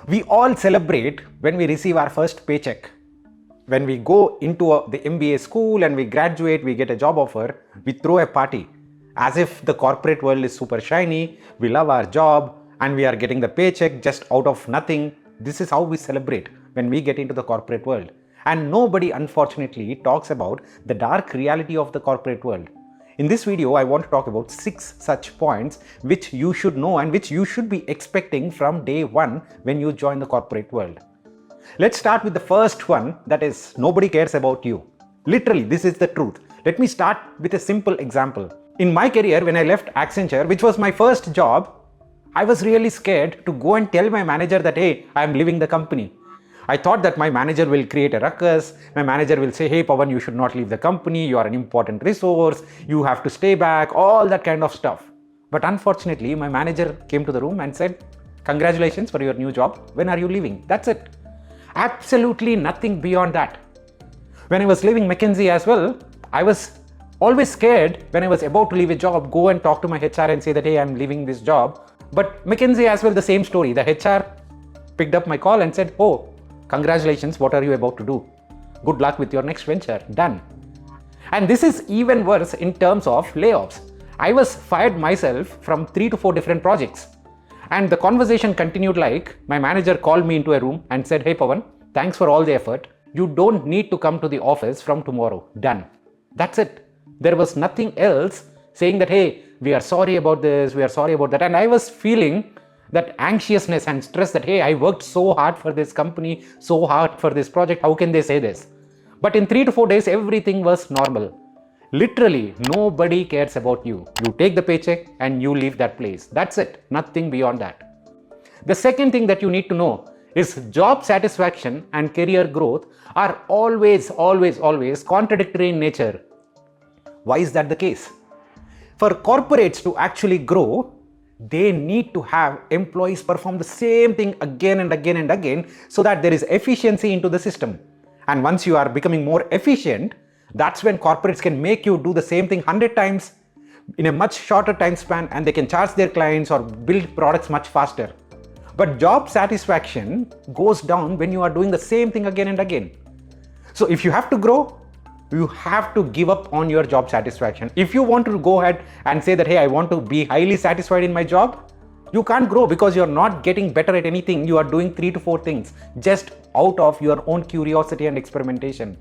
We all celebrate when we receive our first paycheck. When we go into the MBA school and we graduate, we get a job offer, we throw a party as if the corporate world is super shiny, we love our job and we are getting the paycheck just out of nothing. This is how we celebrate when we get into the corporate world. And nobody, unfortunately, talks about the dark reality of the corporate world. In this video, I want to talk about 6 such points which you should know and which you should be expecting from day one when you join the corporate world. Let's start with the first one, that is, nobody cares about you. Literally, this is the truth. Let me start with a simple example. In my career, when I left Accenture, which was my first job, I was really scared to go and tell my manager that, hey, I am leaving the company. I thought that my manager will create a ruckus. My manager will say, hey, Pavan, you should not leave the company. You are an important resource. You have to stay back, all that kind of stuff. But unfortunately, my manager came to the room and said, congratulations for your new job. When are you leaving? That's it. Absolutely nothing beyond that. When I was leaving McKinsey as well, I was always scared when I was about to leave a job, go and talk to my HR and say that, hey, I'm leaving this job. But McKinsey as well, the same story. The HR picked up my call and said, oh, congratulations, what are you about to do? Good luck with your next venture. Done. And this is even worse in terms of layoffs. I was fired myself from 3 to 4 different projects. And the conversation continued like, my manager called me into a room and said, hey Pavan, thanks for all the effort. You don't need to come to the office from tomorrow. Done. That's it. There was nothing else saying that, hey, we are sorry about this, we are sorry about that. And I was feeling that anxiousness and stress that, hey, I worked so hard for this company, so hard for this project. How can they say this? But in 3 to 4 days, everything was normal. Literally, nobody cares about you. You take the paycheck and you leave that place. That's it. Nothing beyond that. The second thing that you need to know is job satisfaction and career growth are always contradictory in nature. Why is that the case? For corporates to actually grow, they need to have employees perform the same thing again and again and again so that there is efficiency into the system. And once you are becoming more efficient, that's when corporates can make you do the same thing 100 times in a much shorter time span, and they can charge their clients or build products much faster. But job satisfaction goes down when you are doing the same thing again and again. So if you have to grow, you have to give up on your job satisfaction. If you want to go ahead and say that, hey, I want to be highly satisfied in my job, you can't grow because you're not getting better at anything. You are doing 3 to 4 things just out of your own curiosity and experimentation.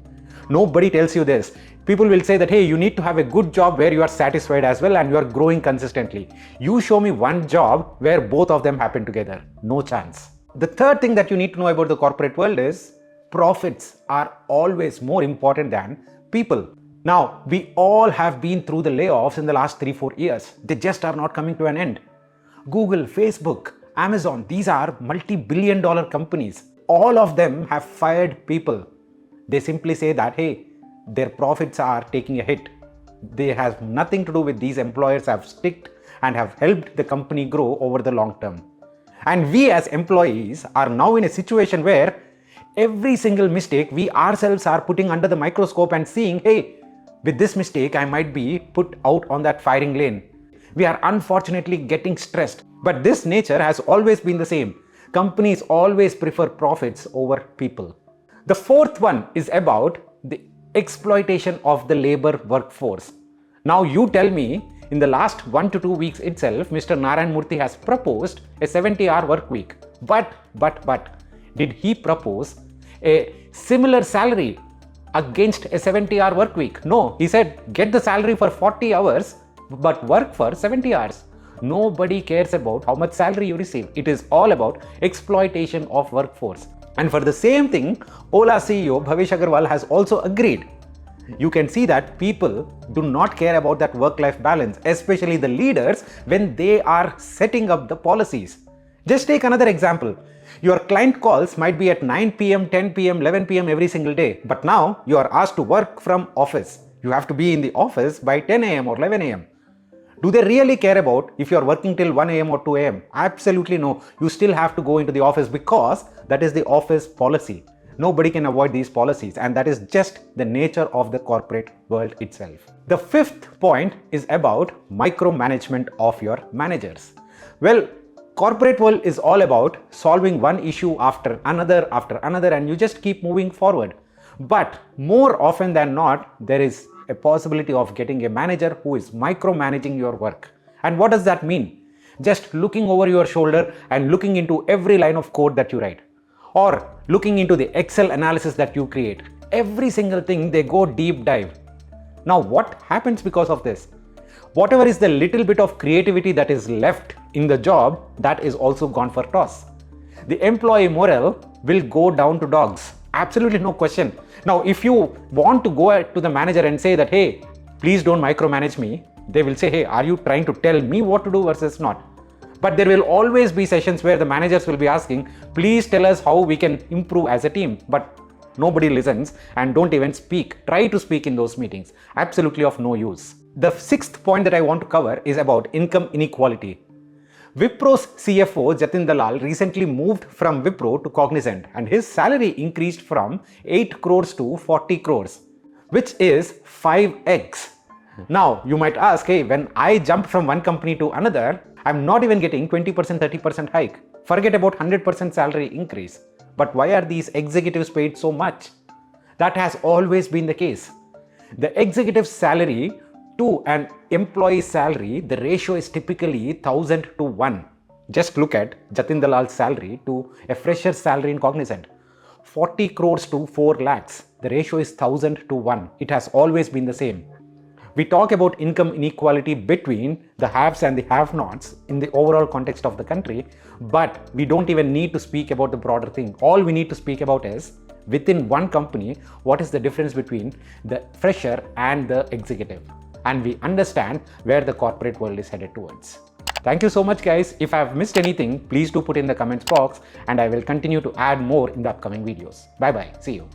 Nobody tells you this. People will say that, hey, you need to have a good job where you are satisfied as well and you are growing consistently. You show me one job where both of them happen together. No chance. The third thing that you need to know about the corporate world is profits are always more important than people. Now, we all have been through the layoffs in the last 3-4 years. They just are not coming to an end. Google, Facebook, Amazon, these are multi-billion-dollar companies. All of them have fired people. They simply say that, hey, their profits are taking a hit. They have nothing to do with these employers have sticked and have helped the company grow over the long term. And we as employees are now in a situation where every single mistake we ourselves are putting under the microscope and seeing, hey, with this mistake, I might be put out on that firing lane. We are unfortunately getting stressed, but this nature has always been the same. Companies always prefer profits over people. The fourth one is about the exploitation of the labor workforce. Now you tell me, in the last 1 to 2 weeks itself, Mr. Narayan Murthy has proposed a 70-hour work week. But, did he propose a similar salary against a 70-hour work week? No, he said, get the salary for 40 hours, but work for 70 hours. Nobody cares about how much salary you receive. It is all about exploitation of workforce. And for the same thing, Ola CEO Bhavesh Aggarwal has also agreed. You can see that people do not care about that work-life balance, especially the leaders when they are setting up the policies. Just take another example. Your client calls might be at 9 p.m., 10 p.m., 11 p.m. every single day. But now you are asked to work from office. You have to be in the office by 10 a.m. or 11 a.m. Do they really care about if you are working till 1 a.m. or 2 a.m.? Absolutely no. You still have to go into the office because that is the office policy. Nobody can avoid these policies, and that is just the nature of the corporate world itself. The fifth point is about micromanagement of your managers. Well, Corporate world is all about solving one issue after another, and you just keep moving forward. But more often than not, there is a possibility of getting a manager who is micromanaging your work. And what does that mean? Just looking over your shoulder and looking into every line of code that you write, or looking into the Excel analysis that you create. Every single thing, they go deep dive. Now, what happens because of this? Whatever is the little bit of creativity that is left in the job, that is also gone for toss. The employee morale will go down to dogs. Absolutely no question. Now, if you want to go to the manager and say that, hey, please don't micromanage me, they will say, hey, are you trying to tell me what to do versus not? But there will always be sessions where the managers will be asking, please tell us how we can improve as a team. But nobody listens and don't even speak. Try to speak in those meetings. Absolutely of no use. The sixth point that I want to cover is about income inequality. Wipro's CFO Jatin Dalal recently moved from Wipro to Cognizant, and his salary increased from 8 crores to 40 crores, which is 5x. Now, you might ask, hey, when I jump from one company to another, I'm not even getting 20%, 30% hike. Forget about 100% salary increase. But why are these executives paid so much? That has always been the case. The executive salary to an employee salary, the ratio is typically 1000 to 1. Just look at Jatin Dalal's salary to a fresher's salary in Cognizant. 40 crores to 4 lakhs. The ratio is 1000 to 1. It has always been the same. We talk about income inequality between the haves and the have-nots in the overall context of the country, but we don't even need to speak about the broader thing. All we need to speak about is, within one company, what is the difference between the fresher and the executive? And we understand where the corporate world is headed towards. Thank you so much, guys. If I have missed anything, please do put in the comments box, and I will continue to add more in the upcoming videos. Bye bye. See you.